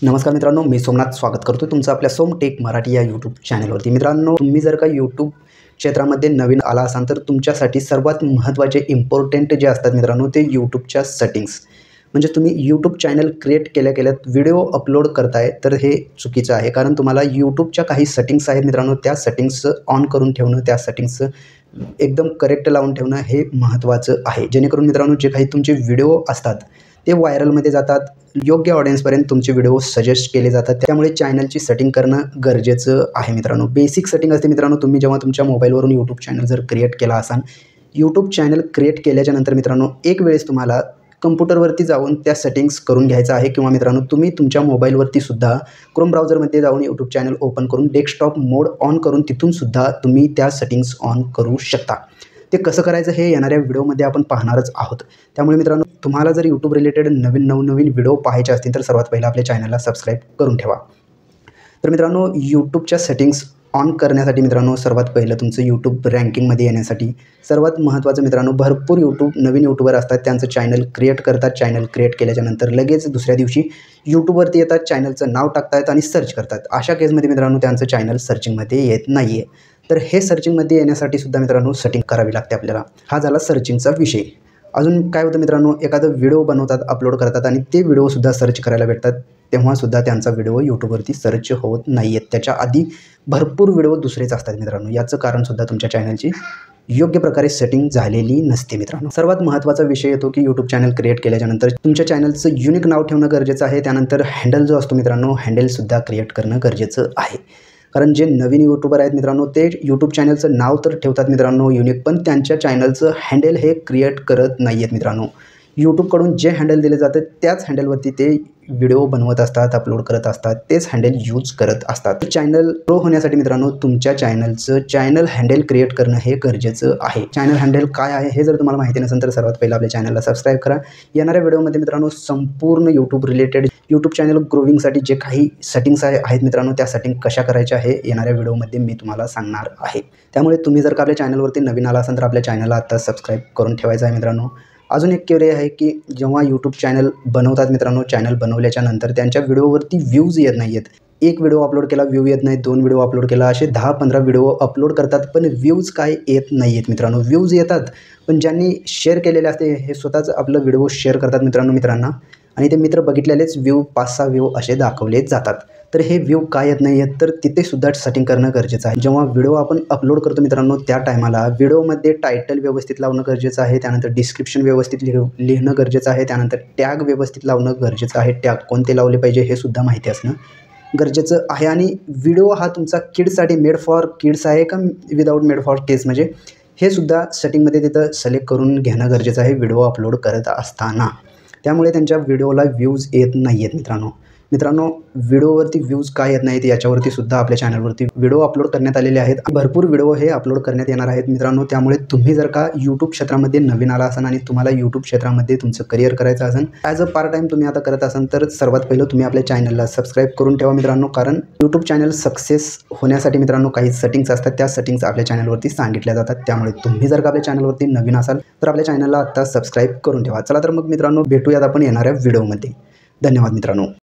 नमस्कार मित्रांनो, मी सोमनाथ स्वागत करतो तुमचं आपल्या सोमटेक मराठी या यूट्यूब चॅनलवरती। मित्रांनो, तुम्ही जर का यूट्यूब क्षेत्रामध्ये नवीन आला असाल तर तुमच्यासाठी सर्वात महत्त्वाचे इम्पॉर्टंट जे असतात मित्रांनो, ते यूट्यूबच्या सेटिंग्स। म्हणजे तुम्ही यूट्यूब चॅनल क्रिएट केल्यात व्हिडिओ अपलोड करताय तर हे चुकीचं आहे, कारण तुम्हाला यूट्यूबच्या काही सेटिंग्स आहेत मित्रांनो, त्या सेटिंग्स ऑन करून ठेवणं, त्या सेटिंग्स एकदम करेक्ट लावून ठेवणं हे महत्त्वाचं आहे। जेणेकरून मित्रांनो, जे काही तुमचे व्हिडिओ असतात ते व्हायरलमध्ये जातात, योग्य ऑडियन्सपर्यंत तुमचे व्हिडिओ सजेस्ट केले जातात। त्यामुळे चॅनलची सेटिंग करणं गरजेचं आहे मित्रांनो। बेसिक सेटिंग असते मित्रांनो, तुम्ही जेव्हा तुमच्या मोबाईलवरून यूट्यूब चॅनल जर क्रिएट केला असाल, यूट्यूब चॅनल क्रिएट केल्याच्यानंतर मित्रांनो, एक वेळेस तुम्हाला कम्प्युटरवरती जाऊन त्या सेटिंग्स करून घ्यायचं आहे, किंवा मित्रांनो तुम्ही तुमच्या मोबाईलवरती सुद्धा क्रोम ब्राउझरमध्ये जाऊन यूट्यूब चॅनल ओपन करून डेस्कटॉप मोड ऑन करून तिथून सुद्धा तुम्ही त्या सेटिंग्स ऑन करू शकता। ते कसं करायचं हे येणाऱ्या व्हिडिओमध्ये आपण पाहणारच आहोत। त्यामुळे मित्रांनो, तुम्हाला जर यूट्यूब रिलेटेड नवनवीन व्हिडिओ पाहायचे असतील तर सर्वात पहिला आपल्या चॅनलला सबस्क्राईब करून ठेवा। तर मित्रांनो, यूट्यूबच्या सेटिंग्स ऑन करण्यासाठी मित्रांनो, सर्वात पहिलं तुमचं यूट्यूब रँकिंगमध्ये येण्यासाठी सर्वात महत्त्वाचं मित्रांनो, भरपूर नवीन यूट्यूबर असतात, त्यांचं चॅनल क्रिएट करतात। चॅनल क्रिएट केल्याच्यानंतर लगेच दुसऱ्या दिवशी यूट्यूबवरती येतात, चॅनलचं नाव टाकतात आणि सर्च करतात। अशा केसमध्ये मित्रांनो, त्यांचं चॅनल सर्चिंगमध्ये येत नाही आहे। तर हे सर्चिंगमध्ये येण्यासाठी सुद्धा मित्रांनो सेटिंग करावी लागते आपल्याला। हा झाला सर्चिंगचा विषय। अजून काय होतं मित्रांनो, एखादा व्हिडिओ बनवतात, अपलोड करतात आणि ते व्हिडिओसुद्धा सर्च करायला भेटतात, तेव्हासुद्धा त्यांचा व्हिडिओ यूट्यूबवरती सर्च होत नाही आहेत। त्याच्या आधी भरपूर व्हिडिओ दुसरेच असतात मित्रांनो। याचं कारणसुद्धा तुमच्या चॅनलची योग्य प्रकारे सेटिंग झालेली नसते मित्रांनो। सर्वात महत्त्वाचा विषय येतो की यूट्यूब चॅनल क्रिएट केल्याच्यानंतर तुमच्या चॅनलचं युनिक नाव ठेवणं गरजेचं आहे। त्यानंतर हँडल जो असतो मित्रांनो, हँडलसुद्धा क्रिएट करणं गरजेचं आहे। कारण जे नवीन यूट्यूबर आहेत मित्रांनो, ते यूट्यूब चॅनलचं नाव तर ठेवतात मित्रांनो युनिक, पण त्यांच्या चॅनलचं हँडल हे क्रिएट करत नाही आहेत मित्रांनो। यूट्यूबकडून जे हँडल दिले जातं त्याच हँडलवरती ते व्हिडिओ बनवत असतात, अपलोड करत असतात, तेच हँडल यूज करत असतात। चॅनल ग्रो होण्यासाठी मित्रांनो, तुमच्या चॅनलचं चॅनल हँडल क्रिएट करणं हे गरजेचं आहे। चॅनल हँडल काय आहे हे जर तुम्हाला माहिती नसेल तर सर्वात पहिला आपल्या चॅनलला सबस्क्राईब करा। येणाऱ्या व्हिडिओमध्ये मित्रांनो, संपूर्ण यूट्यूब रिलेटेड यूट्यूब चॅनल ग्रोविंगसाठी जे काही सेटिंग्स आहेत मित्रांनो, त्या सेटिंग कशा करायच्या आहे येणाऱ्या व्हिडिओमध्ये मी तुम्हाला सांगणार आहे। त्यामुळे तुम्ही जर का आपल्या चॅनलवरती नवीन आला असाल तर आपल्या चॅनलला आता सबस्क्राईब करून ठेवायचं आहे मित्रांनो। अजून एक क्वेरी आहे की जेव्हा यूट्यूब चॅनल बनवतात मित्रांनो, चॅनल बनवल्याच्या नंतर त्यांच्या व्हिडिओवरती व्ह्यूज येत नाही आहेत। एक व्हिडिओ अपलोड केला व्ह्यू येत नाही, 2 व्हिडिओ अपलोड केला, असे 10-15 व्हिडिओ अपलोड करतात, पण व्ह्यूज काय येत नाही आहेत मित्रांनो। व्ह्यूज येतात, पण ज्यांनी शेअर केलेले असते हे स्वतःच आपलं व्हिडिओ शेअर करतात मित्रांना, आणि ते मित्र बघितलेलेच व्ह्यू 5-6 व्ह्यू असे दाखवले जातात। तर हे व्ह्यू काय येत नाही आहेत, तर तिथे सुद्धा सेटिंग करणं गरजेचं आहे। जेव्हा व्हिडिओ आपण अपलोड करतो मित्रांनो, त्या टायमाला व्हिडिओमध्ये टायटल व्यवस्थित लावणं गरजेचं आहे, त्यानंतर डिस्क्रिप्शन व्यवस्थित लिहिणं गरजेचं आहे, त्यानंतर टॅग व्यवस्थित लावणं गरजेचं आहे। टॅग कोणते लावले पाहिजे हे सुद्धा माहिती असणं गरजेचं आहे। आणि व्हिडिओ हा तुमचा किड्ससाठी मेड फॉर किड्स आहे का विदाऊट मेड फॉर किड्स, म्हणजे हे सुद्धा सेटिंगमध्ये तिथं सिलेक्ट करून घेणं गरजेचं आहे व्हिडिओ अपलोड करत असताना। त्यामुळे त्यांच्या व्हिडिओला व्ह्यूज येत नाही आहेत मित्रांनो, व्हिडिओवरती व्ह्यूज काय येत नाहीत याच्यावरती सुद्धा आपल्या चॅनलवरती व्हिडिओ अपलोड करण्यात आलेले आहेत। भरपूर व्हिडिओ हे अपलोड करण्यात येणार आहेत मित्रांनो। त्यामुळे तुम्ही जर का यूट्यूब क्षेत्रामध्ये नवीन आला असाल आणि तुम्हाला यूट्यूब क्षेत्रामध्ये तुमचं करिअर करायचं असेल, ॲज अ पार्ट टाईम तुम्ही आता करत असाल, तर सर्वात पहिलं तुम्ही आपल्या चॅनलला सबस्क्राईब करून ठेवा मित्रांनो। कारण यूट्यूब चॅनल सक्सेस होण्यासाठी मित्रांनो काही सेटिंग्स असतात, त्या सेटिंग्स आपल्या चॅनलवरती सांगितल्या जातात। त्यामुळे तुम्ही जर का आपल्या चॅनलवरती नवीन असाल तर आपल्या चॅनलला आता सबस्क्राईब करून ठेवा। चला तर मग मित्रांनो, भेटूयात आपण येणाऱ्या व्हिडिओमध्ये। धन्यवाद मित्रांनो।